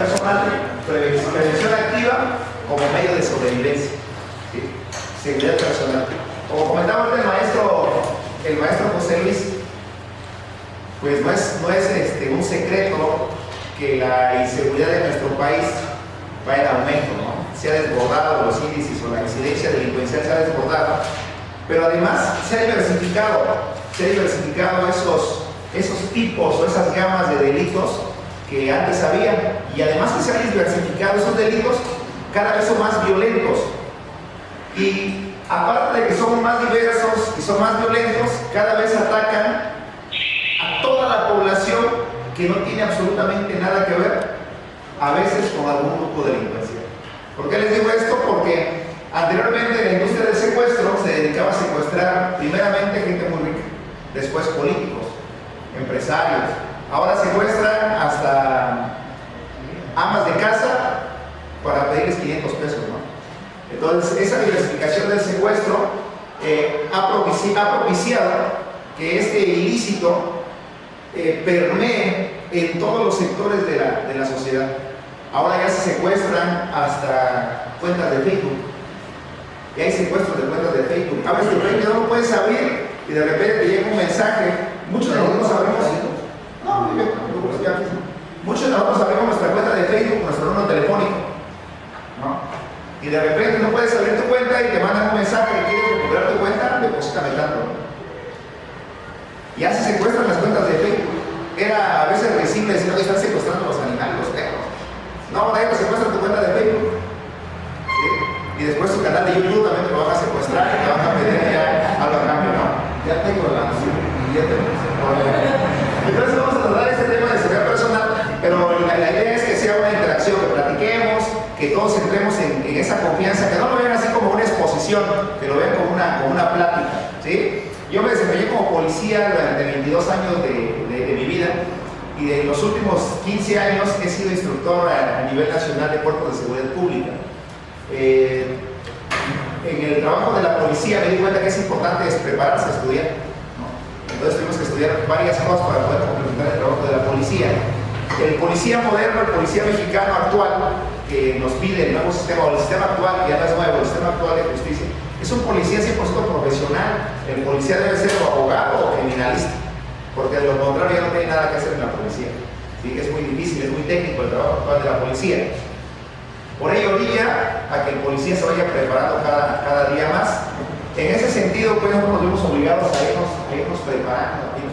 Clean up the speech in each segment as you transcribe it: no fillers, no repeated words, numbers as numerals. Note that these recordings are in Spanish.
personal, prevención activa como medio de sobrevivencia, ¿sí? Seguridad personal. Como comentaba el maestro José Luis, pues no es un secreto que la inseguridad de nuestro país va en aumento, ¿no? Se ha desbordado los índices o la incidencia delincuencial se ha desbordado, pero además se ha diversificado esos tipos o esas gamas de delitos que antes había, y además que se han diversificado esos delitos, cada vez son más violentos, y aparte de que son más diversos y son más violentos, cada vez atacan a toda la población que no tiene absolutamente nada que ver, a veces con algún grupo delincuencial. ¿Por qué les digo esto? Porque anteriormente la industria del secuestro se dedicaba a secuestrar primeramente gente muy rica, después políticos, empresarios, ahora secuestran hasta amas de casa para pedirles 500 pesos, ¿no? Entonces, esa diversificación del secuestro ha propiciado que este ilícito permee en todos los sectores de la sociedad. Ahora ya se secuestran hasta cuentas de Facebook. Y hay secuestros de cuentas de Facebook. Abres tu Facebook, no lo puedes abrir y de repente te llega un mensaje. Muchos de nosotros abrimos nuestra cuenta de Facebook, nuestro número telefónico, ¿no? Y de repente no puedes abrir tu cuenta y te mandan un mensaje que quieres recuperar tu cuenta, deposítame tanto. Ya se secuestran las cuentas de Facebook. Era a veces recién decir, no, están secuestrando los animales, los perros. No, ahora ya te secuestran tu cuenta de Facebook. ¿Sí? Y después tu canal de YouTube también te lo van a secuestrar y te van a pedir ya algo a cambio, ¿no? Ya tengo la Entonces vamos a tratar este tema de seguridad personal, pero la idea es que sea una interacción, que platiquemos, que todos entremos en esa confianza, que no lo vean así como una exposición, que lo vean como una plática, ¿sí? Yo me desempeñé como policía durante 22 años de mi vida, y de los últimos 15 años he sido instructor a nivel nacional de cuerpos de seguridad pública. En el trabajo de la policía me di cuenta que es importante prepararse a estudiar, ¿no? Entonces tuvimos que estudiar varias cosas para poder complementar el trabajo de la policía. El policía moderno, el policía mexicano actual, que nos pide el nuevo sistema, o el sistema actual, que ya no es nuevo, el sistema actual de justicia, es un policía 100% profesional. El policía debe ser abogado o criminalista, porque de lo contrario ya no tiene nada que hacer en la policía, ¿sí? Es muy difícil, es muy técnico el trabajo actual de la policía. Por ello orilla a que el policía se vaya preparando cada día más. En ese sentido, pues nosotros nos vimos obligados a irnos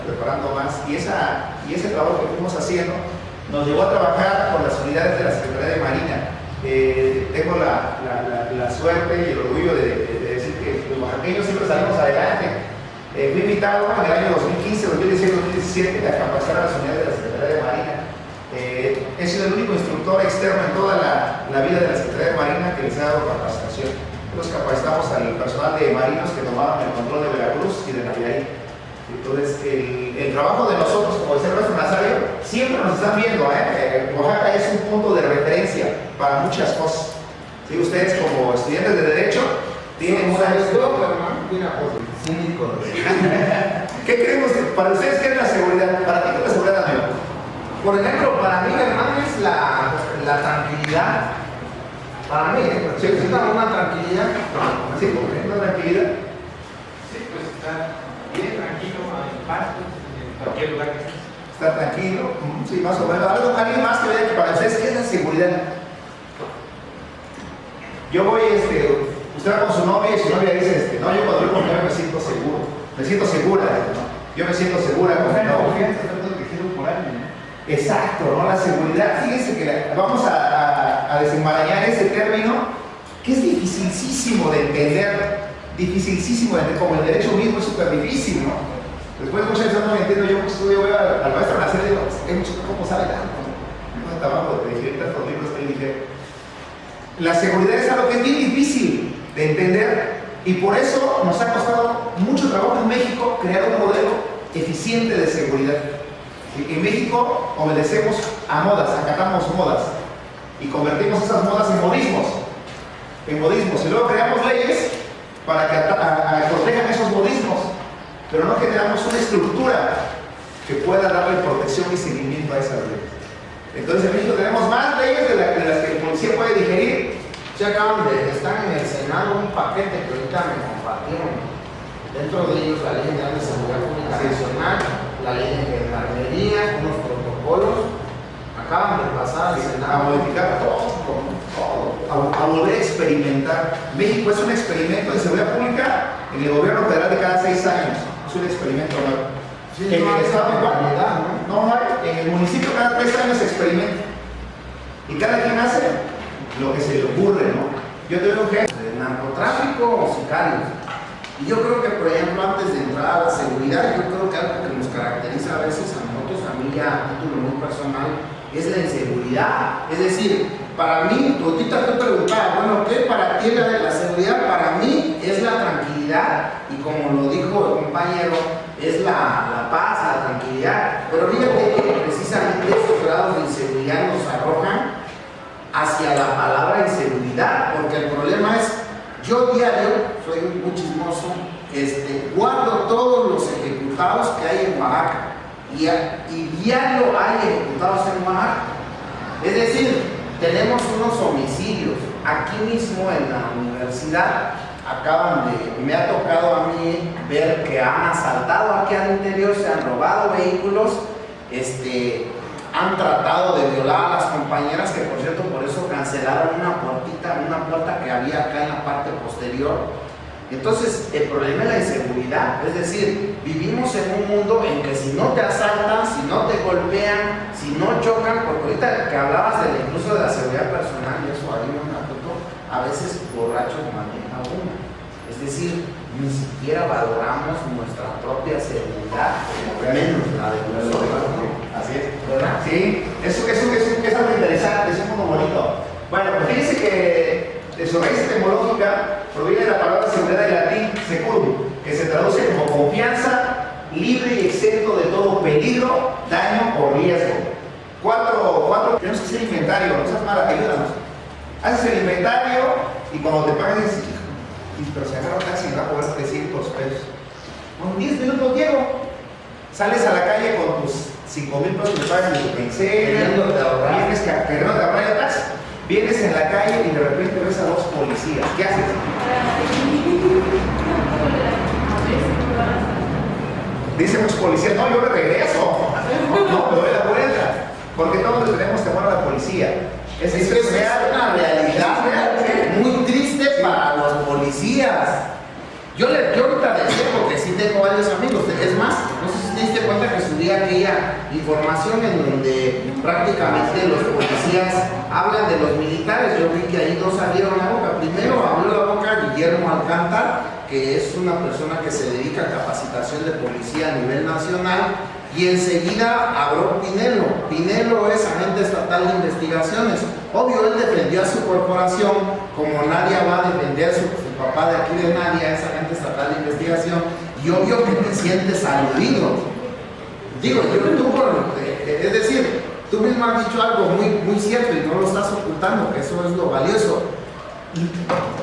preparando más, y ese trabajo que fuimos haciendo nos llevó a trabajar con las unidades de la Secretaría de Marina. Tengo la suerte y el orgullo de decir que los oaxaqueños siempre salimos adelante. Fui invitado en el año 2015, 2016, 2017 a capacitar a las unidades de la Secretaría de Marina. He sido el único instructor externo en toda la vida de la Secretaría de Marina que les ha dado capacitación. Nosotros capacitamos al personal de marinos que tomaban el control de Veracruz y de Nayarit. Entonces, el trabajo de nosotros, como decía el maestro Nazario, siempre nos están viendo, Oaxaca es un punto de referencia para muchas cosas. ¿Sí? Ustedes, como estudiantes de Derecho, tienen una... ¿Qué creemos? Para ustedes, ¿qué es la seguridad? ¿Para ti qué es la seguridad, amigo? Por ejemplo, para mí, hermano, es la tranquilidad. Para mí, sí, una tranquilidad. Sí, una tranquilidad. Sí, pues estar bien tranquilo, en paz, en cualquier lugar que estés. Estar tranquilo, sí, más o menos. ¿Alguien más que vea que para ustedes qué es la seguridad? Yo voy, usted va con su novia y su novia dice, no, yo cuando voy con mi novia me siento seguro, me siento segura, ¿no? Yo me siento segura con mi novia. Exacto, ¿no? La seguridad, fíjense que vamos a desenmarañar ese término que es dificilísimo de entender, como el derecho mismo es súper difícil, ¿no? Después muchas veces no me entiendo, yo estudio, veo al maestro Nacer y digo, hay mucho, ¿cómo sabe tanto? No trabajo de digerir tantos libros que él dice. La seguridad es algo que es bien difícil de entender, y por eso nos ha costado mucho trabajo en México crear un modelo eficiente de seguridad. En México obedecemos a modas, acatamos modas y convertimos esas modas en modismos, y luego creamos leyes para que protejan esos modismos, pero no generamos una estructura que pueda darle protección y seguimiento a esas leyes. Entonces en México tenemos más leyes de las que el policía puede digerir. Están en el Senado un paquete que ahorita me compartieron. Dentro de ellos la Ley General de Seguridad Pública Nacional, la Ley de Gendarmería, unos protocolos. Acaban de pasar al Senado. A modificar todo, a volver a experimentar. México es un experimento de seguridad pública en el gobierno federal de cada 6 años. Es un experimento nuevo. Sí, en no el estado igual, ¿no? no hay. En el municipio cada 3 años se experimenta. Y cada quien hace lo que se le ocurre, ¿no? Yo tengo un jefe de narcotráfico o sicarios. Y yo creo que, por ejemplo, antes de entrar a la seguridad, yo creo que algo que nos caracteriza a veces a nosotros, a mí ya a título muy personal, es la inseguridad. Es decir, para mí, ahorita te preguntaba, bueno, ¿qué para ti la seguridad? Para mí es la tranquilidad, y como lo dijo el compañero, es la paz, la tranquilidad. Pero fíjate que precisamente esos grados de inseguridad nos arrojan hacia la palabra inseguridad, porque el problema es, yo diario, soy muy chismoso, guardo todos los ejecutados que hay en Oaxaca, y diario hay ejecutados en Oaxaca. Es decir, tenemos unos homicidios. Aquí mismo en la universidad me ha tocado a mí ver que han asaltado aquí al interior, se han robado vehículos, han tratado de violar a las compañeras, que por cierto por eso cancelaron una puerta que había acá en la parte posterior. Entonces el problema es la inseguridad, es decir, vivimos en un mundo en que si no te asaltan, si no te golpean, si no chocan, porque ahorita que hablabas incluso de la seguridad personal, y eso ahí me apunto, a veces borracho maneja uno. Es decir, ni siquiera valoramos nuestra propia seguridad, menos la de nosotros, ¿no? Así es. ¿Verdad? Sí, eso es algo interesante, es un mundo bonito. Bueno, pues fíjense que de su raíz etimológica proviene de la palabra seguridad del latín securum, que se traduce como confianza, libre y exento de todo peligro, daño o riesgo. Tenemos que hacer inventario, no seas mala, ayúdanos. Haces el inventario y cuando te pagas dices, pero se agarra casi me va a cobrar 300 pesos. Con 10 minutos llego. Sales a la calle con tus 5,000 pesos que pagan de tu quincena, Queriendo ahorrar. vienes queriendo ahorrar el taxi. Vienes en la calle y de repente ves a 2 policías. ¿Qué haces? Dicen los policías, no, yo me regreso. No, me doy la vuelta. Porque todos le tenemos temor a la policía. Es una realidad muy triste para los policías. Yo ahorita decía, porque sí tengo varios amigos, es más, no sé si te diste cuenta que subí aquella información en donde prácticamente los policías hablan de los militares. Yo vi que ahí 2 abrieron la boca. Primero abrió la boca Guillermo Alcántara, que es una persona que se dedica a capacitación de policía a nivel nacional, y enseguida habló Pinelo. Pinelo es agente estatal de investigaciones. Obvio, él defendió a su corporación, como Nadia va a defender a su papá de aquí de Nadia, es agente estatal de investigación, y obvio que te sientes aludido. Digo, es decir, tú mismo has dicho algo muy cierto y no lo estás ocultando, que eso es lo valioso.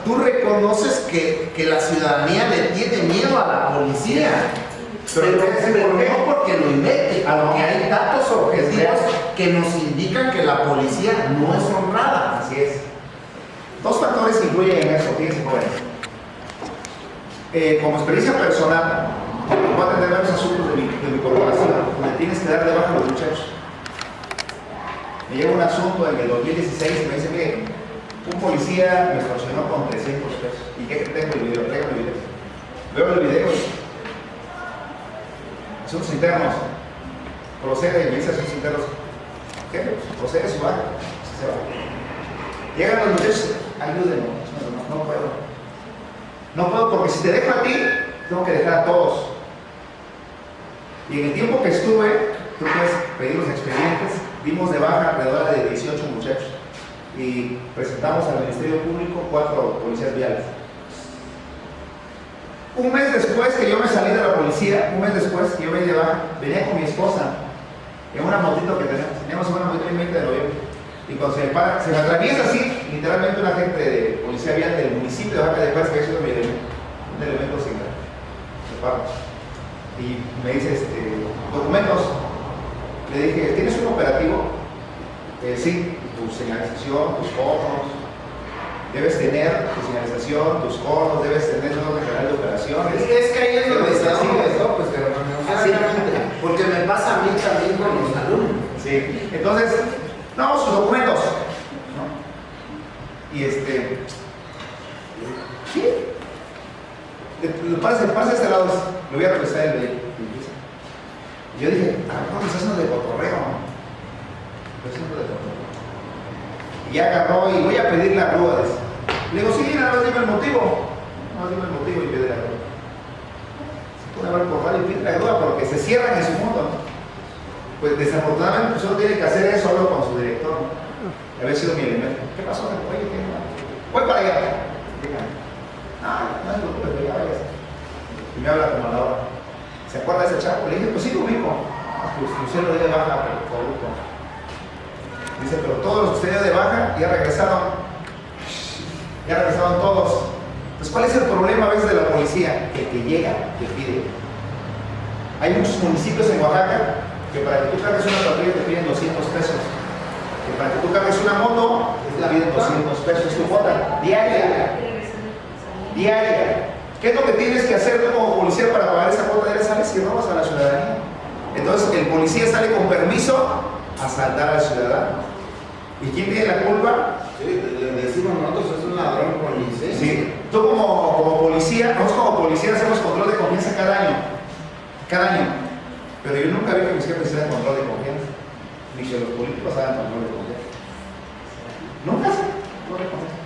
Tú reconoces que la ciudadanía le tiene miedo a la policía. Pero no porque lo invente, aunque hay datos objetivos que nos indican que la policía no es honrada. Así es. 2 factores influyen en eso, fíjense jóvenes. Como experiencia personal, voy a atender varios asuntos de mi corporación, donde tienes que dar de baja a los muchachos. Me llega un asunto en el 2016 y me dice, mire, un policía me extorsionó con 300 pesos. ¿Y qué tengo el video? Traigo el video. Veo el video. Asuntos internos. Procede, me dice asuntos internos. ¿Qué? Procede su baja. Se va. Llegan los muchachos, ayúdenme. No puedo. No puedo porque si te dejo a ti, tengo que dejar a todos. Y en el tiempo que estuve, tú puedes pedir los expedientes, dimos de baja alrededor de 18 muchachos. Y presentamos al Ministerio Público 4 policías viales. Un mes después que yo me salí de la policía, un mes después que yo me llevaba, venía con mi esposa en una motito que teníamos una motito en 20 de noviembre. Y cuando se me atraviesa así, literalmente un agente de policía vial del municipio de Baja de Juárez, que es un elemento sin paro. Y me dice, documentos. Le dije, ¿tienes un operativo? Sí, tu señalización, tus conos, debes tener tu señalización, tus conos, debes tener un orden general de operaciones. Es que ahí es donde Sí, estamos, sí. ¿no? Pues, pero porque me pasa a mí también con los alumnos. Sí, entonces, no, sus documentos, ¿no? Y sí, pasa a este lado, le voy a regresar el de. Y yo dije, no, estás haciendo de cotorreo, ¿no? Estás haciendo de cotorreo. Y ya agarró y voy a pedir la grúa. Le digo, sí, nada más dime el motivo. Nada más dime el motivo y pide la grúa. Se puede haber por y pide la grúa porque se cierran en su mundo, ¿no? Pues desafortunadamente pues uno tiene que hacer eso solo con su director, ¿no? Había sido mi elemento. ¿Qué pasó? Oye, ¿qué? Voy para allá. No es lo que ya vayas. Y me habla como a la hora. ¿Se acuerda de ese chavo? Le dije, pues sí, lo ubico. Pues usted lo dio de baja por corrupto. Dice, pero todos los que usted dio de baja ya regresaron. Ya regresaron todos. Entonces, ¿cuál es el problema a veces de la policía? Que el que llega, que pide. Hay muchos municipios en Oaxaca que para que tú cargues una patrulla te piden 200 pesos. Que para que tú cargues una moto te piden 200 pesos. Es tu cuota diaria. Diaria. ¿Qué es lo que tienes que hacer tú como policía para pagar esa cuota? Eres sales y robas a la ciudadanía. Entonces el policía sale con permiso a asaltar al ciudadano. ¿Y quién tiene la culpa? Sí, le decimos nosotros, es un ladrón con licencia. Sí. Tú como policía, nosotros como policía hacemos control de confianza cada año. Cada año. Pero yo nunca vi que mis jefes hicieran control de confianza. Ni que los políticos hagan control de confianza. Nunca hacen control de confianza.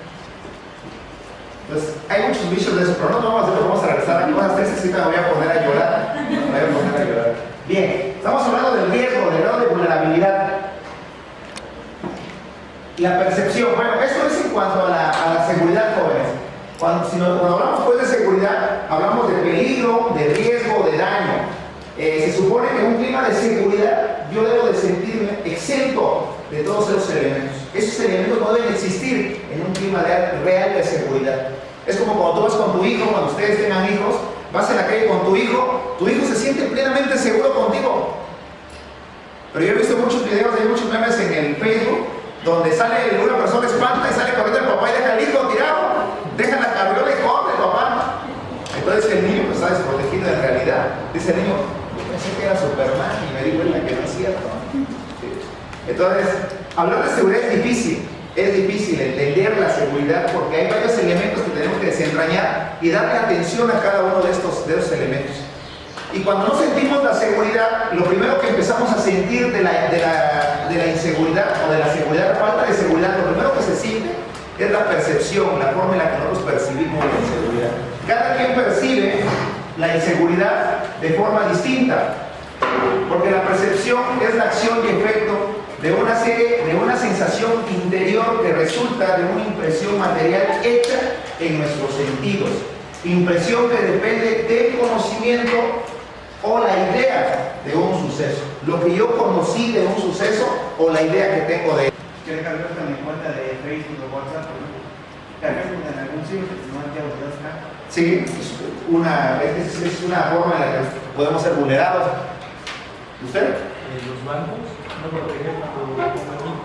Entonces, hay muchos vicios de eso, pero no vamos a hacerlo, vamos a regresar a cosas tristes y me voy a poner a llorar. Me voy a poner a llorar. Bien, estamos hablando del riesgo, del grado de vulnerabilidad. La percepción, bueno, esto es en cuanto a la seguridad, jóvenes. Cuando hablamos pues de seguridad, hablamos de peligro, de riesgo, de daño. Se supone que en un clima de seguridad yo debo de sentirme exento de todos esos elementos. Esos elementos no deben existir en un clima real de seguridad. Es como cuando tú vas con tu hijo, cuando ustedes tengan hijos, vas en la calle con tu hijo se siente plenamente seguro contigo. Pero yo he visto muchos videos, hay muchos memes en el Facebook, donde sale una persona espanta y sale corriendo el papá y deja al hijo tirado, deja la carriola y corre el papá. Entonces el niño pues está desprotegido en realidad. Dice el niño, yo pensé que era Superman y me di cuenta que no es cierto. Sí. Entonces, hablar de seguridad es difícil entender la seguridad porque hay varios elementos que tenemos que desentrañar y darle atención a cada uno de esos elementos. Y cuando no sentimos la seguridad, lo primero que empezamos a sentir de la inseguridad o de la seguridad, la falta de seguridad, lo primero que se siente es la percepción, la forma en la que nosotros percibimos la inseguridad. Cada quien percibe la inseguridad de forma distinta, porque la percepción es la acción y efecto de una sensación interior que resulta de una impresión material hecha en nuestros sentidos. Impresión que depende del conocimiento o la idea de un suceso. Lo que yo conocí de un suceso o la idea que tengo de él. ¿Quieres cargar con mi cuenta de Facebook o WhatsApp? ¿Cargas en algún sitio que no te autorizan? Sí, es una forma en la que podemos ser vulnerados. ¿Usted? Los bancos no protegen cuando pongo tu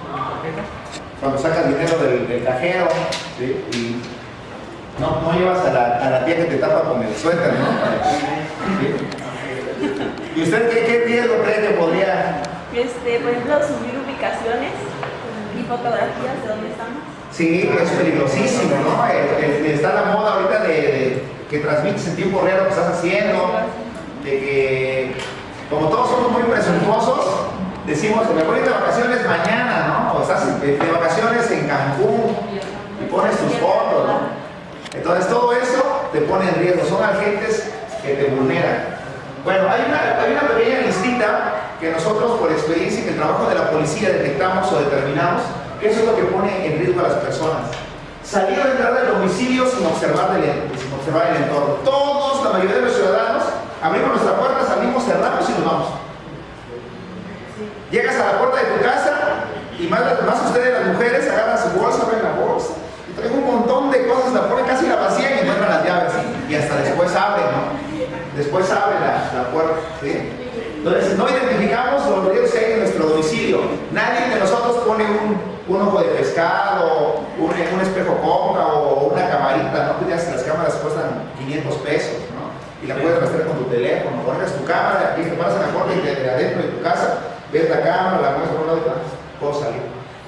tarjeta. Cuando sacas dinero del cajero, ¿sí? Y no llevas a la tía que te tapa con el suéter, ¿no? ¿Sí? ¿Y usted qué riesgo cree que podría? Por ejemplo, subir ubicaciones y fotografías de dónde estamos. Sí, es peligrosísimo, ¿no? Está la moda ahorita de que transmites en tiempo real lo que estás haciendo, de que como todos somos muy presuntuosos, decimos, me voy de vacaciones mañana, ¿no? O estás de vacaciones en Cancún y pones tus fotos, ¿no? Entonces todo eso te pone en riesgo, son agentes que te vulneran. Bueno, hay una pequeña listita que nosotros por experiencia y que el trabajo de la policía detectamos o determinamos que eso es lo que pone en riesgo a las personas. Salir o entrar del domicilio sin observar el entorno. Todos, la mayoría de los ciudadanos, abrimos nuestra puerta, salimos, cerramos y nos vamos. Llegas a la puerta de tu casa y más ustedes las mujeres agarran su bolsa, abren la bolsa y traen un montón de cosas, la ponen casi la vacían y encuentran las llaves y hasta después abren, ¿no? Después abre la puerta, ¿sí? Entonces no identificamos los riesgos que hay en nuestro domicilio. Nadie de nosotros pone un ojo de pescado, un espejo cóncavo o una camarita, ¿no? Pues ya las cámaras cuestan 500 pesos, ¿no? Y la puedes rastrear con tu teléfono, pones tu cámara, aquí te paras en la puerta y de adentro de tu casa, ves la cámara, la mueves por un lado y puedo salir.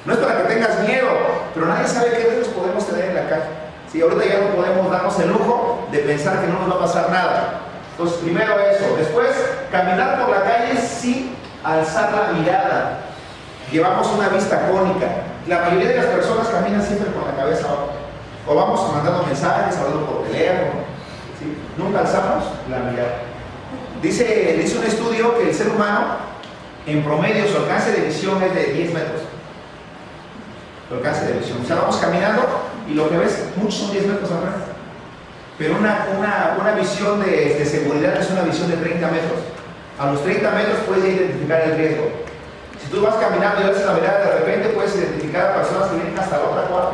No es para que tengas miedo, pero nadie sabe qué riesgos podemos tener en la calle. Sí, ahorita ya no podemos darnos el lujo de pensar que no nos va a pasar nada. Entonces, primero eso. Después, caminar por la calle sin alzar la mirada. Llevamos una vista cónica. La mayoría de las personas caminan siempre con la cabeza abajo. O vamos mandando mensajes, hablando por teléfono. ¿Sí? Nunca alzamos la mirada. Dice un estudio que el ser humano, en promedio, su alcance de visión es de 10 metros. Su alcance de visión. O sea, vamos caminando y lo que ves, muchos son 10 metros al frente. Pero una visión de seguridad es una visión de 30 metros. A los 30 metros puedes identificar el riesgo. Si tú vas caminando y alzas la mirada, de repente puedes identificar a personas que vienen hasta la otra cuadra.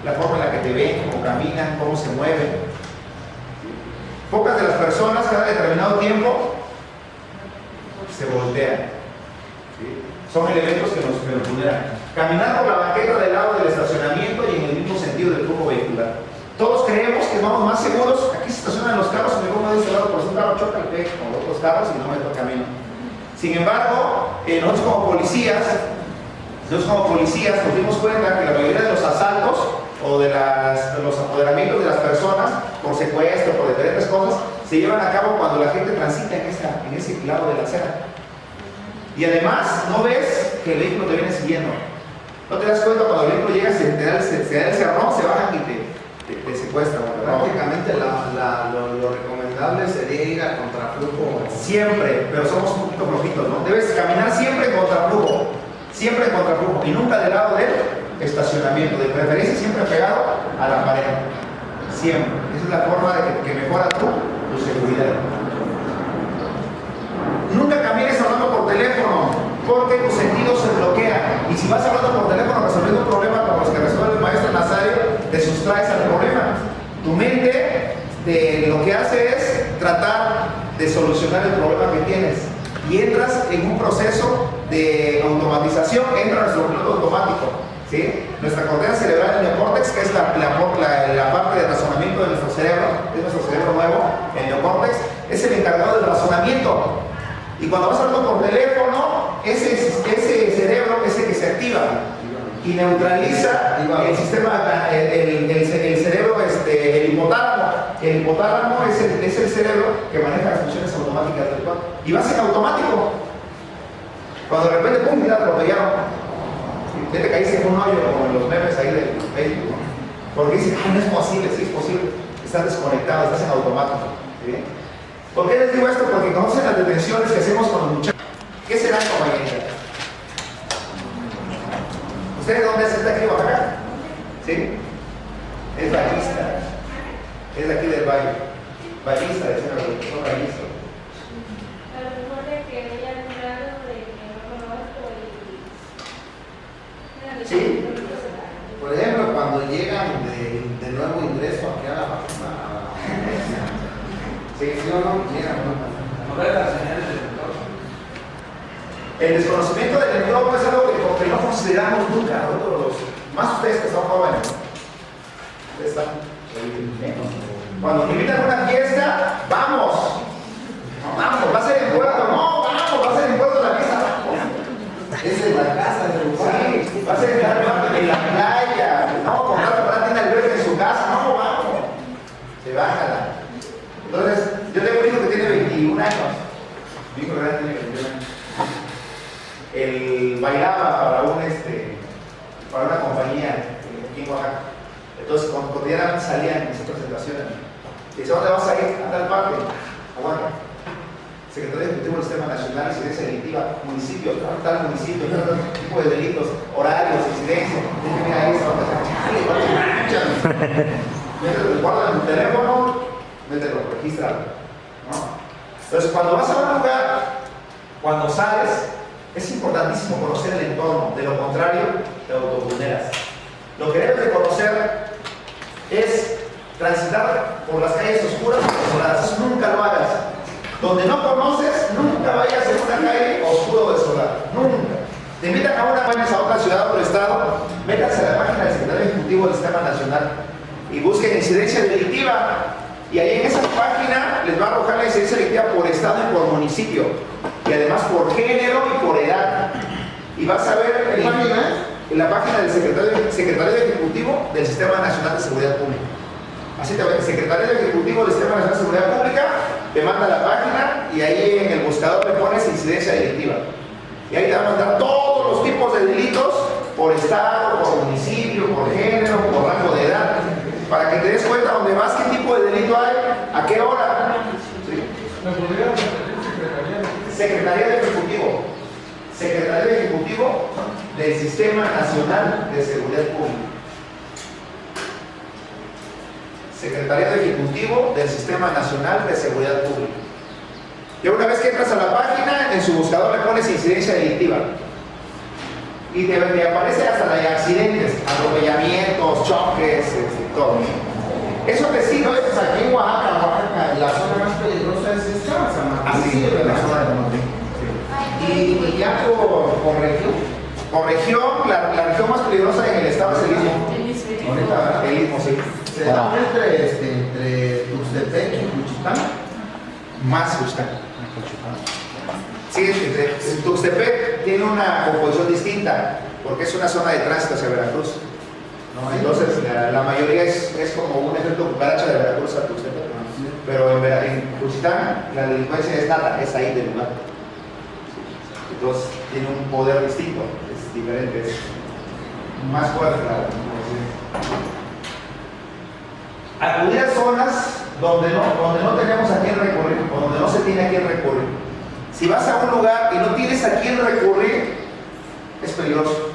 La forma en la que te ven, cómo caminan, cómo se mueven. Pocas de las personas cada determinado tiempo se voltean. ¿Sí? Son elementos que nos vulneran. Caminar por la banqueta del lado del estacionamiento y en el mismo sentido del flujo vehicular. Todos creemos que vamos más seguros. Aquí se estacionan los carros y me pongo de este lado, por si un carro choca el pecho con otros carros y no me toca camino. Sin embargo, nosotros como policías nos dimos cuenta que la mayoría de los asaltos o de los apoderamientos de las personas por secuestro, por diferentes cosas, se llevan a cabo cuando la gente transita en ese lado de la acera. Y además, no ves que el vehículo te viene siguiendo. No te das cuenta cuando el vehículo llega, se da el cerrón, se bajan y te secuestran. Prácticamente lo recomendable sería ir a contraflujo. Siempre, pero somos un poquito flojitos, ¿no? Debes caminar siempre en contraflujo. Siempre en contraflujo. Y nunca del lado del estacionamiento. De preferencia siempre pegado a la pared. Siempre. Esa es la forma de que mejora tu seguridad. Nunca camines hablando por teléfono, porque tus sentidos se bloquean. Y si vas hablando por teléfono resolviendo un problema como los que resuelve el maestro Nazario, te sustraes al problema. Tu mente lo que hace es tratar de solucionar el problema que tienes. Y entras en un proceso de automatización, entra nuestro piloto automático. ¿Sí? Nuestra corteza cerebral, el neocórtex, que es la parte de razonamiento de nuestro cerebro, es nuestro cerebro nuevo, el neocórtex, es el encargado del razonamiento. Y cuando vas hablando por teléfono, ese cerebro es el que se activa y neutraliza el sistema, el cerebro, el hipotálamo. El hipotálamo es el cerebro que maneja las funciones automáticas del cuerpo. Y vas en automático. Cuando de repente, ¡pum!, te atropellaron. Ya te caíste en un hoyo, como en los memes ahí del Facebook. Porque dices, no es posible, sí es posible. Estás desconectado, estás en automático. ¿Sí? ¿Por qué les digo esto? Porque conocen las detenciones que hacemos con los muchachos. ¿Qué será, compañería? ¿Ustedes dónde es? ¿Es de aquí de Oaxaca? ¿Sí? Es ballista. Es de aquí del Valle. Ballista, es una producción ballista. A lo mejor de que hayan entrado, de que no conozco y... Sí. Por ejemplo, cuando llegan de nuevo ingreso aquí a la facultad. Sí, sí o no, llegan, ¿no? No ver las señales del entorno. El desconocimiento del entorno es algo que no consideramos nunca, ¿no? Más ustedes que son jóvenes. Ustedes están cuando me invitan a una fiesta, vamos. Vamos, va a ser en Puerto, no, vamos, va a ser en Puerto la fiesta, vamos. Es en la casa de los padres. Sí, va a ser en la playa, no, comprar para tiene albergue en su casa, no, vamos. Se baja. Entonces, yo tengo un hijo que tiene 21 años. Mi hijo grande tiene 21 años. Él bailaba para una compañía aquí en Oaxaca. Entonces, cotidianamente salían en sus presentaciones. Y dice, ¿dónde vas a ir? A tal parte. Aguanta. Secretaría Ejecutivo del Sistema Nacional, Incidencia Delictiva, municipio, tal municipio, tal tipo de delitos, horarios, incidencia. Mira ahí, chale, guardan tu teléfono, mételo, regístralo. ¿No? Entonces, cuando vas a un lugar, cuando sales, es importantísimo conocer el entorno. De lo contrario, te autovulneras. Lo que debes de conocer es transitar por las calles oscuras o desoladas. Eso nunca lo hagas. Donde no conoces, nunca vayas en una calle oscura o desolada. Nunca. Te invitan a una vez a otra ciudad, a otro estado, métanse a la página del Secretario Ejecutivo del Sistema Nacional y busquen incidencia delictiva. Y ahí en esa página les va a arrojar la incidencia delictiva por estado y por municipio. Y además por género y por edad. Y vas a ver en la página del Secretario Ejecutivo del Sistema Nacional de Seguridad Pública. Así te ves, Secretario Ejecutivo del Sistema Nacional de Seguridad Pública, te manda la página y ahí en el buscador le pones incidencia delictiva. Y ahí te va a mandar todos los tipos de delitos por estado, por municipio, por género, por rango de edad, para que te des cuenta dónde vas, qué tipo de delito hay, a qué hora. ¿Sí? Secretaría de Ejecutivo. Secretaría de Ejecutivo del Sistema Nacional de Seguridad Pública. Secretaría de Ejecutivo del Sistema Nacional de Seguridad Pública. Y una vez que entras a la página, en su buscador le pones incidencia delictiva. Y te aparece hasta la de accidentes, atropellamientos, choques, todo. Eso te sirve. Entonces aquí en Oaxaca, la zona más peligrosa es esta, San Martín. Así es, la zona de San Martín. Y ya por región. Por región, la región más peligrosa en el estado es el Istmo. Ahorita, el Istmo, sí. Se da entre Tuxtepec y Juchitán. Más Juchitán. Sí, Tuxtepec tiene una composición distinta, porque es una zona de tránsito hacia Veracruz. Entonces, la mayoría es como un efecto cucaracha de Veracruz a Tuxtepec. Pero en Juchitán, la delincuencia es nada, es ahí del lugar. Entonces, tiene un poder distinto, es diferente, es más fuerte la delincuencia. Acudir a zonas donde no tenemos a quién recurrir, o donde no se tiene a quién recurrir. Si vas a un lugar y no tienes a quién recurrir, es peligroso,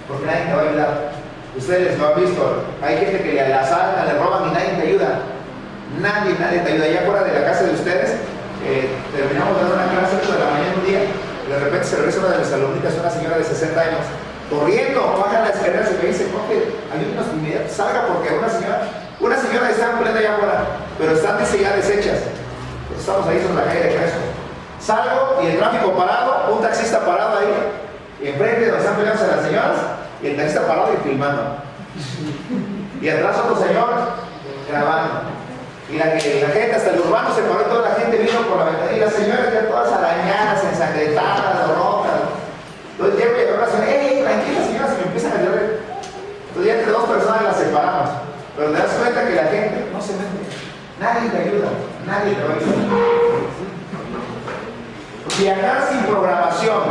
porque nadie te va a ayudar. Ustedes lo han visto, hay gente que le asaltan, le roban y nadie te ayuda. Nadie te ayuda. Allá fuera de la casa de ustedes, terminamos dando una clase a 8 de la mañana un día, y de repente se regresa una de mis alumnitas, una señora de 60 años, corriendo, baja las escaleras y me dice, profe, ayúdenos de inmediato, salga porque una señora está completa allá afuera, pero están ya deshechas. Estamos ahí sobre la calle de Crespo. Salgo y el tráfico parado, un taxista parado ahí, enfrente de donde están peleándose las señoras, y el taxista parado y filmando. Y atrás otro señor grabando. Y la gente, hasta el urbano se paró y toda la gente vino por la ventana. Y las señoras ya todas arañadas, ensangrentadas, rotas. Entonces llego y a una señora, ¡ey, tranquila señora! Se me empiezan a llorar. Entonces ya entre dos personas las separamos. Pero te das cuenta que la gente no se mete. Nadie te ayuda, nadie te va a ayudar. Viajar sin programación.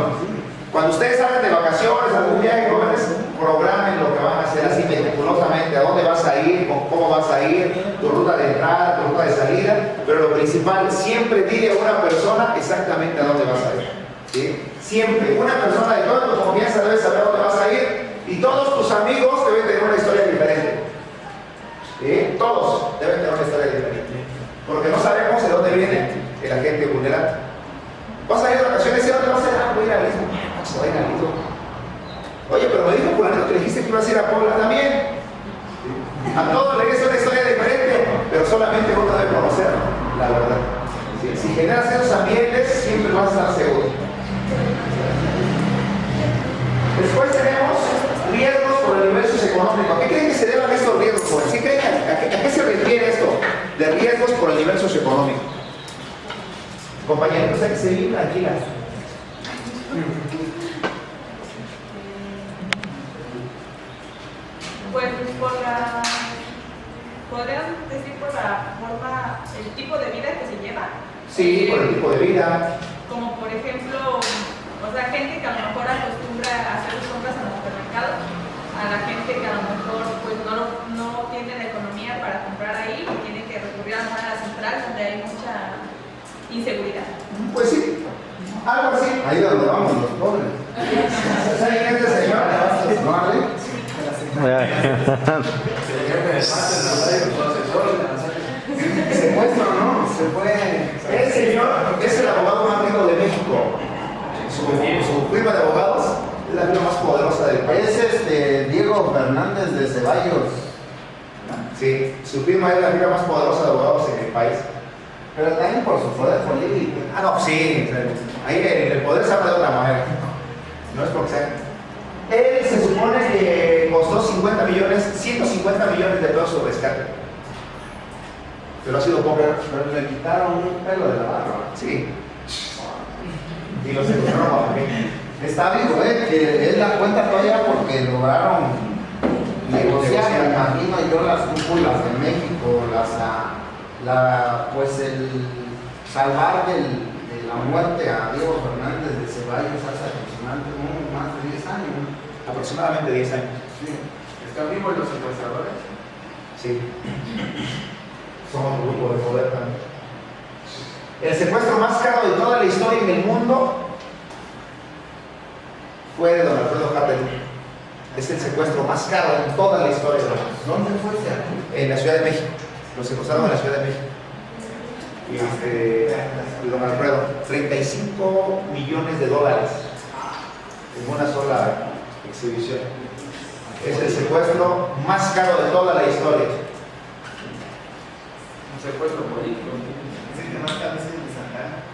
Cuando ustedes salen de vacaciones, algún viaje, jóvenes, programen lo que van a hacer así meticulosamente, a dónde vas a ir, cómo vas a ir, tu ruta de entrada, tu ruta de salida, pero lo principal, siempre dile a una persona exactamente a dónde vas a ir. ¿Sí? Siempre, una persona de toda tu confianza debe saber a dónde vas a ir y todos tus amigos deben tener una historia diferente. ¿Sí? Todos deben tener una historia diferente, porque no sabemos de dónde viene el agente vulnerable. Vas a ir de vacaciones y ¿dónde vas a ir? Voy a ir al Istmo. Se va a ir al Istmo. Oye, pero me dijo fulanito que le dijiste que ibas a ir a Puebla también. A todos le dices una historia diferente, pero solamente uno debe conocerlo, la verdad. Si generas esos ambientes, siempre vas a estar seguro. Después tenemos riesgos por el nivel socioeconómico. ¿A qué creen que se deban estos riesgos? ¿Sí creen? ¿A qué se refiere esto de riesgos por el nivel socioeconómico? Compañeritos, hay que seguir tranquilas. Pues podrían decir por la forma, el tipo de vida que se lleva. Sí, por el tipo de vida. Como por ejemplo, o sea, gente que a lo mejor acostumbra a hacer sus compras en los supermercados, a la gente que a lo mejor pues no tiene la economía para comprar ahí y tiene que recurrir a la central donde hay mucha inseguridad. Pues sí, algo así. Ahí donde vamos los pobres. ¿Saben quién es el señor? ¿No, Ale? Secuestro, ¿no? Se fue. El señor es el abogado más rico de México. Su firma de abogados es la firma más poderosa del país. Es Diego Fernández de Ceballos. Sí, su firma es la firma más poderosa de abogados en el país. Pero también por su poder político. Ah, no, sí. Ahí el poder se habla de otra manera. No es por porque sea. Él se supone que costó 150 millones de pesos su rescate. Pero ha sido poco. Pero le quitaron un pelo de la barba. Sí. Y lo secuestraron a Joaquín. Está vivo, que él la cuenta todavía porque lograron negociar, me imagino yo, las cúpulas de México, pues el salvar de la muerte a Diego Fernández de Ceballos hace aproximadamente más de 10 años. Aproximadamente 10 años. Sí. ¿Están vivos los secuestradores? Sí. Somos un grupo de poder también. El secuestro más caro de toda la historia en el mundo fue de don Alfredo Hartley. Es el secuestro más caro en toda la historia de la mundo. ¿Dónde fue ese aquí? En la Ciudad de México. Lo secuestraron en la Ciudad de México. Y don Alfredo, 35 millones de dólares en una sola exhibición. Es el secuestro más caro de toda la historia. Un secuestro político. Es el que más caro es el de Santa Ana.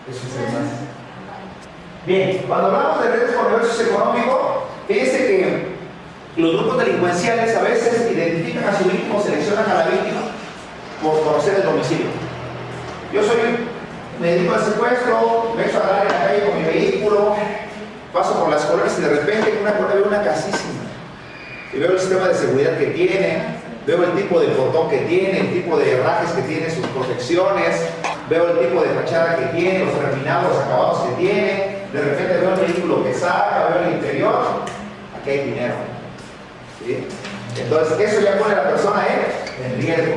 Eso es el más. Bien, cuando hablamos de redes por negocios económicos, fíjense que los grupos delincuenciales a veces identifican a su víctima o seleccionan a la víctima por conocer el domicilio. Yo me dedico al secuestro, me echo a andar en la calle con mi vehículo, paso por las colonias y de repente en una colonia veo una casísima. Y veo el sistema de seguridad que tiene, veo el tipo de portón que tiene, el tipo de herrajes que tiene, sus protecciones, veo el tipo de fachada que tiene, los terminados, los acabados que tiene, de repente veo el vehículo que saca, veo el interior, aquí hay dinero. ¿Sí? Entonces eso ya pone a la persona en riesgo.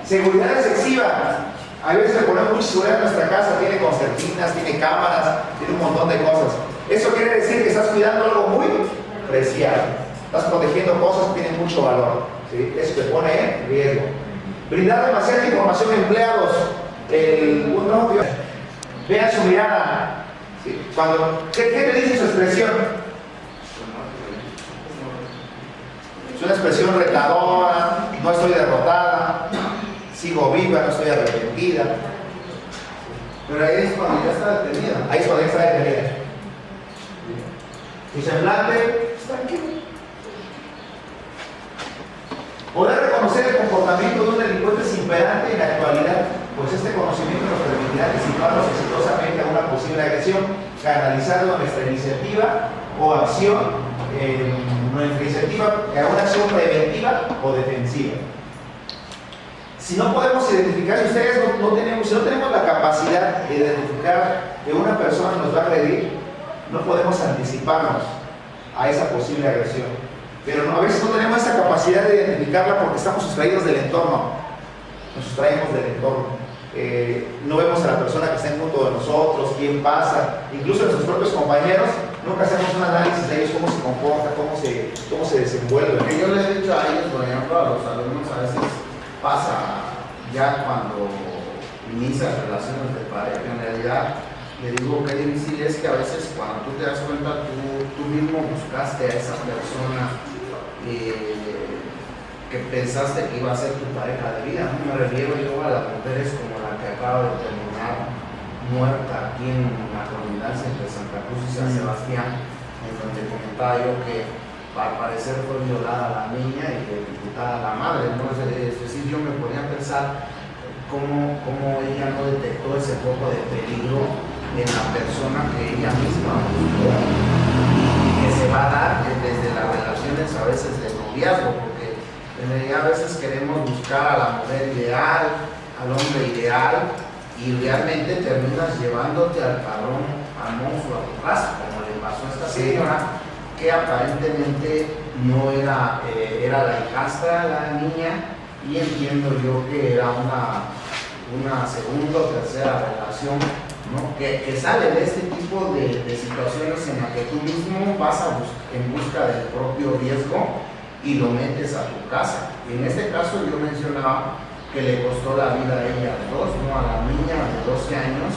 Seguridad excesiva. A veces le ponemos mucha seguridad en nuestra casa, tiene concertinas, tiene cámaras, tiene un montón de cosas. Eso quiere decir que estás cuidando algo muy preciado. Estás protegiendo cosas que tienen mucho valor. ¿Sí? Eso te pone en riesgo. Brindar demasiada información a empleados. Vean su mirada. ¿Sí? ¿Qué te dice su expresión? Es una expresión retadora, no estoy derrotada, sigo viva, no estoy arrepentida. Pero ahí es cuando ya está detenida. Ahí es cuando ya está detenida. Su semblante está tranquilo. Poder reconocer el comportamiento de un delincuente es imperante en la actualidad, pues este conocimiento nos permitirá anticiparnos exitosamente a una posible agresión, canalizando nuestra iniciativa o acción, nuestra iniciativa a una acción preventiva o defensiva. Si no podemos identificar, si ustedes si no tenemos la capacidad de identificar que una persona nos va a agredir, no podemos anticiparnos a esa posible agresión. Pero a veces no tenemos esa capacidad de identificarla porque estamos sustraídos del entorno. Nos sustraemos del entorno. No vemos a la persona que está junto de nosotros, quién pasa, incluso nuestros propios compañeros, nunca hacemos un análisis de ellos, cómo se comporta, cómo se desenvuelve. Lo que yo le he dicho a ellos, por ejemplo, a los alumnos, a veces pasa ya cuando inicias relaciones de pareja, en realidad le digo que difícil es que a veces cuando tú te das cuenta, tú mismo buscaste a esa persona que pensaste que iba a ser tu pareja de vida. No me refiero yo a las mujeres como la que acaba de terminar muerta aquí en la colindancia entre Santa Cruz y San Sebastián, en donde comentaba yo que al parecer fue violada la niña y ejecutada la madre. Entonces, es decir, yo me ponía a pensar cómo ella no detectó ese foco de peligro en la persona que ella misma buscó y que se va a dar desde las relaciones a veces de noviazgo, porque en realidad a veces queremos buscar a la mujer ideal, al hombre ideal, y realmente terminas llevándote al cabrón, al monstruo a tu casa, como le pasó a esta señora, que aparentemente no era la hijastra de la niña, y entiendo yo que era una segunda o tercera relación, ¿no? que sale de este tipo de situaciones en las que tú mismo vas en busca del propio riesgo y lo metes a tu casa. Y en este caso yo mencionaba que le costó la vida a ella dos, ¿no? A la niña de 12 años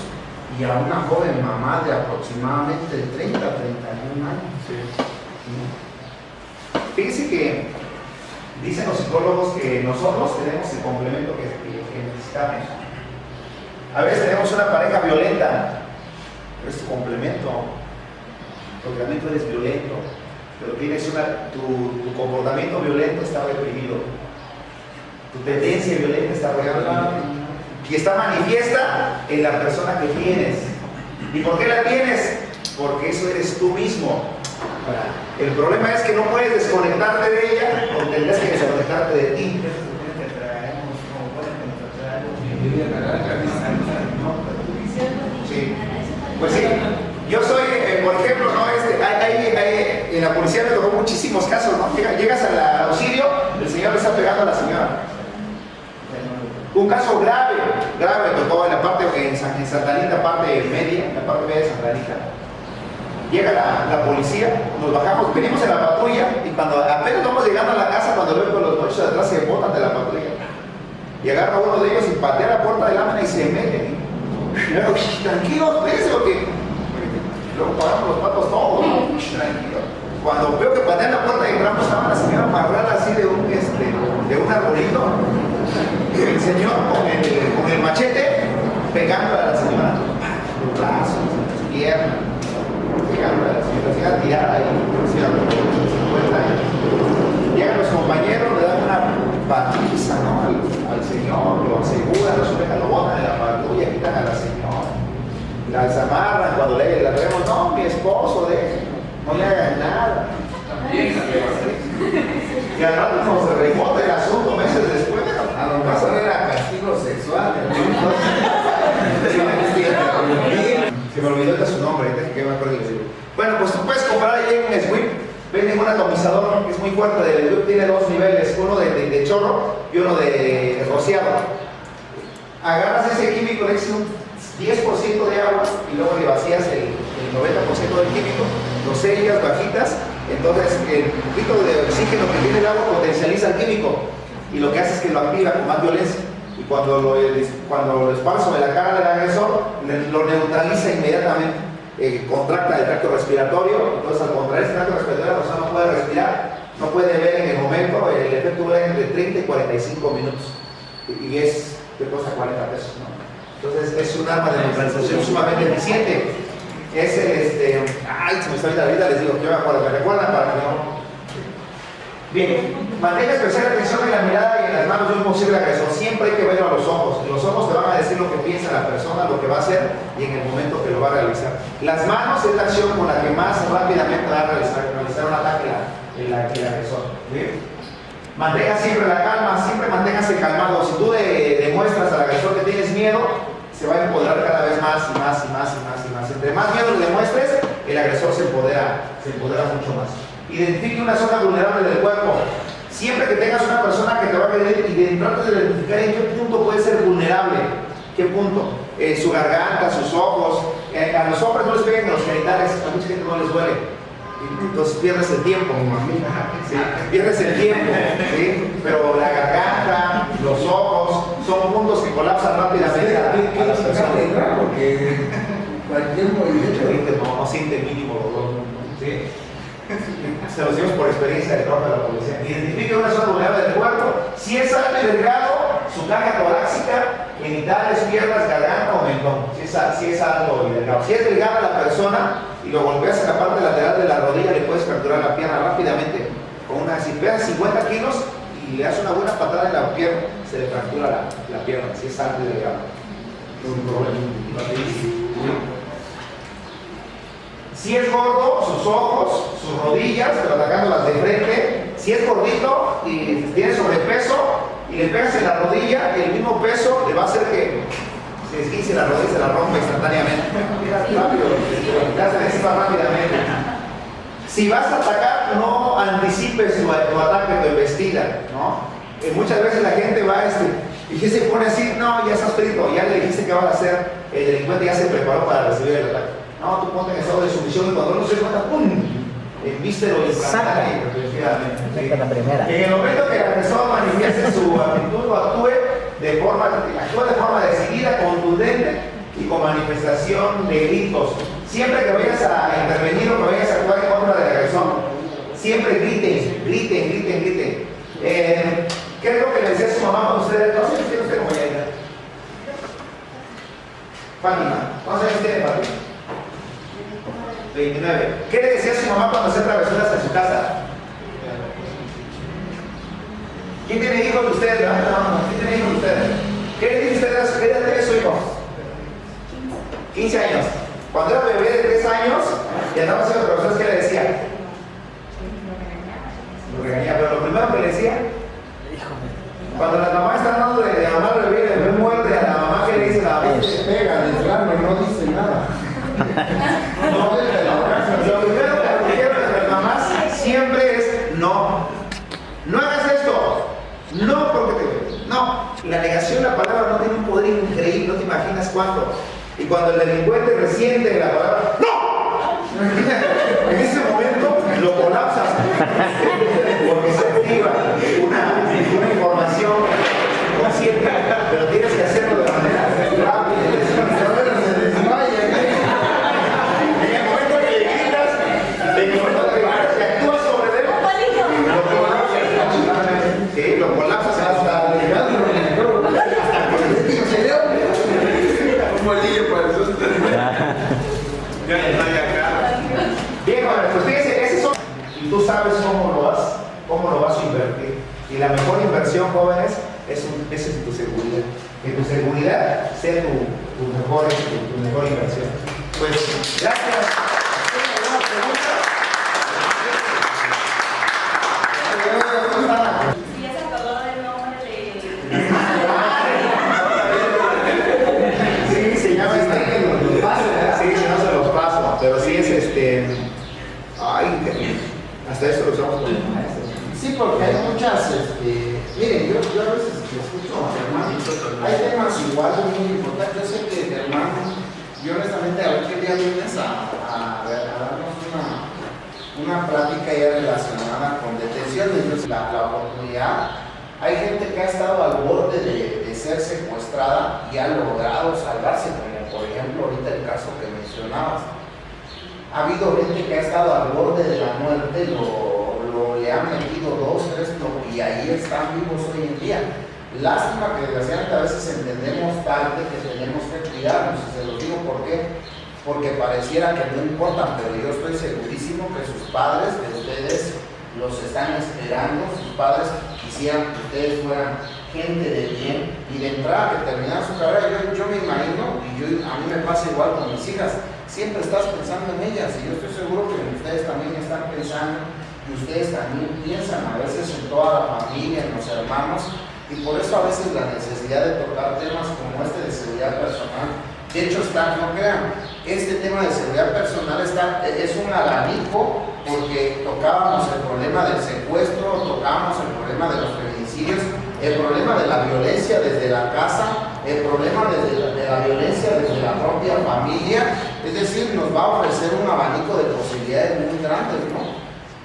y a una joven mamá de aproximadamente 30, 31 años. Sí. Fíjense que dicen los psicólogos que nosotros tenemos el complemento que necesitamos. A veces tenemos una pareja violenta, pero es tu complemento. porque también tú eres violento, pero tu comportamiento violento está reprimido, tu tendencia violenta está reprimida y está manifiesta en la persona que tienes. ¿Y por qué la tienes? Porque eso eres tú mismo. El problema es que no puedes desconectarte de ella o tendrás que desconectarte de ti. Sí. Pues sí, yo soy, por ejemplo, ¿no? En la policía me tocó muchísimos casos, ¿no? Llegas al auxilio, el señor le está pegando a la señora. Un caso grave tocó en la parte en Santa Anita, parte media, la parte media de Santa Anita. Llega la policía, nos bajamos, venimos en la patrulla y cuando apenas vamos llegando a la casa, cuando veo con los bochos de atrás se botan de la patrulla. Y agarra uno de ellos y patea la puerta de lámina y se mete. Y luego, tranquilo, espérese, porque luego pagamos los patos todos, ¿no? Tranquilo. Cuando veo que patean la puerta y entramos, estaba la señora amarrada así de un arbolito. El señor con el machete pegando a la señora los brazos, las piernas, pegando a la señora tirada ahí, llegan los compañeros, le dan una patiza, ¿no? al señor, lo aseguran, lo botan en la patrulla, quitan a la señora, la desamarran cuando le traemos, no, mi esposo, no le hagan nada. Y al rato como se remota el asunto meses después, A lo mejor era castigo sexual. Se me olvidó su nombre, que me acuerdo. Bueno, pues tú puedes comprar ahí un SWIP, venden un atomizador que es muy fuerte, el SWIP tiene dos niveles, uno de chorro y uno de rociado. Agarras ese químico, le echas un 10% de agua y luego le vacías el 90% del químico, lo sellas, bajitas, entonces el poquito de oxígeno que tiene el agua potencializa el químico y lo que hace es que lo activa con más violencia. Y cuando lo esparzo en la cara del agresor, lo neutraliza inmediatamente, contracta el tracto respiratorio. Entonces, al contraer el tracto respiratorio, la persona no puede respirar, no puede ver en el momento, el efecto dura entre 30 y 45 minutos y te cuesta 40 pesos, ¿no? Entonces, es un arma de neutralización sumamente eficiente. Es se me está viendo la vida, les digo, yo me acuerdo, me recuerdan para que no. Bien, mantenga especial atención en la mirada y en las manos de un posible agresor. Siempre hay que verlo a los ojos. Los ojos te van a decir lo que piensa la persona, lo que va a hacer y en el momento que lo va a realizar. Las manos es la acción con la que más rápidamente va a realizar un ataque el agresor. ¿Bien? Mantenga siempre la calma, siempre manténgase calmado. Si tú demuestras al agresor que tienes miedo, se va a empoderar cada vez más y más y más y más y más. Entre más miedo le demuestres, el agresor se empodera mucho más. Identifique una zona vulnerable del cuerpo. Siempre que tengas una persona que te va a agredir, trate de identificar en qué punto puede ser vulnerable. ¿Qué punto? Su garganta, sus ojos. A los hombres no les peguen en los genitales, a mucha gente no les duele. Entonces pierdes el tiempo, ¿sí? Pierdes el tiempo, ¿sí? Pero la garganta, los ojos, son puntos que colapsan rápidamente a las personas. Porque cualquier movimiento no siente mínimo dolor, ¿sí? Se los dimos por experiencia de trabajo de la policía. Identifique una zona vulnerable del cuerpo. Si es alto y delgado, su caja torácica, genitales, piernas, garganta o mentón. Si es alto y delgado. Si es delgada la persona y lo golpeas en la parte lateral de la rodilla, le puedes fracturar la pierna rápidamente. Si pesas 50 kilos y le das una buena patada en la pierna, se le fractura la pierna. Si es alto y delgado. Sin problema. Si es gordo, sus ojos, sus rodillas, pero atacándolas de frente. Si es gordito y tiene sobrepeso y le pegas en la rodilla, el mismo peso le va a hacer que se esguince la rodilla y se la rompa instantáneamente. Mira, rápido, ya se deshizo rápidamente. Si vas a atacar, no anticipes tu ataque, tu embestida, ¿no? Muchas veces la gente va y se pone así, no, ya estás frito, ya le dijiste que vas a hacer, el delincuente ya se preparó para recibir el ataque. No, tú ponte en estado de sumisión y cuando uno se cuenta, ¡pum! Envístelo instantáneamente. En el momento que el agresor manifieste su actitud o actúe de forma decidida, contundente y con manifestación de gritos. Siempre que vayas a intervenir o que vayas a actuar en contra del agresor, siempre griten. ¿Qué es lo que le decía su mamá a ustedes? No sé si tiene usted como ya. Fátima, ¿cuántos años tiene Fátima? 29 19. ¿Qué le decía a su mamá cuando hacía travesuras en su casa? ¿Quién tiene hijos de ustedes? Levanten la mano. ¿Quién tiene hijos de ustedes? ¿Qué le dice ustedes? ¿Qué edad tiene su hijo? 15 años. Cuando era bebé de 3 años y andaba haciendo travesuras, ¿qué le decía? Lo regañaba, pero lo primero que le decía, cuando la mamá está hablando de la mamá del bebé, el bebé muerde a la mamá, ¿qué le dice la mamá? Se pega de plano y no dice nada. Lo primero que dijeron las mamás siempre es no. No hagas esto. No, porque no. La negación de la palabra no tiene un poder increíble, no te imaginas cuánto. Y cuando el delincuente resiente la palabra ¡no! En ese momento lo colapsas. Porque se activa una información consciente, pero tienes que hacerlo de manera rápida. En el momento que le gritas, en el momento que actúas sobre él, lo colapsas hasta un bolillo para eso. Bien, jóvenes, pues fíjense, ese son. Y tú sabes cómo lo vas a invertir. Y la mejor inversión, jóvenes, es en tu seguridad. Que tu seguridad sea tu mejor inversión. Pues, gracias. ¿Tienen alguna pregunta? Si ya se acabó el nombre de... Sí, se llama sí, no se los paso, pero sí es ay, hasta eso lo usamos como maestros. Sí, porque hay muchas, miren, yo a veces escucho a Germán, hay temas igual muy importantes. Yo sé que Germán, yo honestamente a ver qué día vienes a darnos una plática ya relacionada con detenciones. Entonces, la oportunidad, hay gente que ha estado al borde de ser secuestrada y ha logrado salvarse, como por ejemplo ahorita el caso que mencionabas. Ha habido gente que ha estado al borde de la muerte, le han metido 2, 3 y ahí están vivos hoy en día. Lástima que desgraciadamente a veces entendemos tarde que tenemos que cuidarnos, y se los digo por qué. Porque pareciera que no importan, pero yo estoy segurísimo que sus padres de ustedes los están esperando. Sus padres quisieran que ustedes fueran gente de bien y de entrada que terminaran su carrera. Yo me imagino, y a mí me pasa igual con mis hijas, siempre estás pensando en ellas, y yo estoy seguro que ustedes también están pensando, y ustedes también piensan a veces en toda la familia, en los hermanos, y por eso a veces la necesidad de tocar temas como este de seguridad personal. De hecho, no crean, este tema de seguridad personal es un abanico, porque tocábamos el problema del secuestro, tocábamos el problema de los feminicidios, el problema de la violencia desde la casa, el problema de la violencia desde la propia familia. Es decir, nos va a ofrecer un abanico de posibilidades muy grandes, ¿no?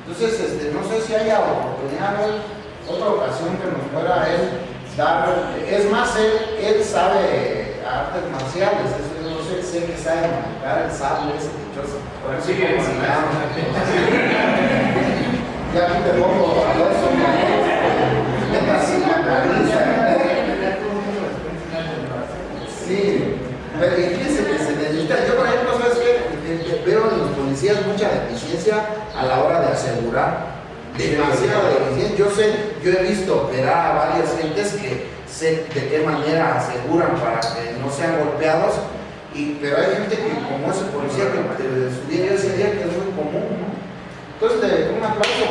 Entonces, no sé si haya oportunidad de otra ocasión que nos pueda él dar. Es más, él sabe artes marciales, yo no sé que sabe manejar el sable ese dichoso. Sí, ya aquí te pongo a dos sí, pero fíjense que se necesita. Yo, por ejemplo, ¿sabes qué? Veo en los policías mucha deficiencia a la hora de asegurar. Demasiada deficiencia. Yo he visto operar a varias gentes que sé de qué manera aseguran para que no sean golpeados, pero hay gente que, como ese policía que te subía ese día, que es muy común, ¿no? Entonces, un aplauso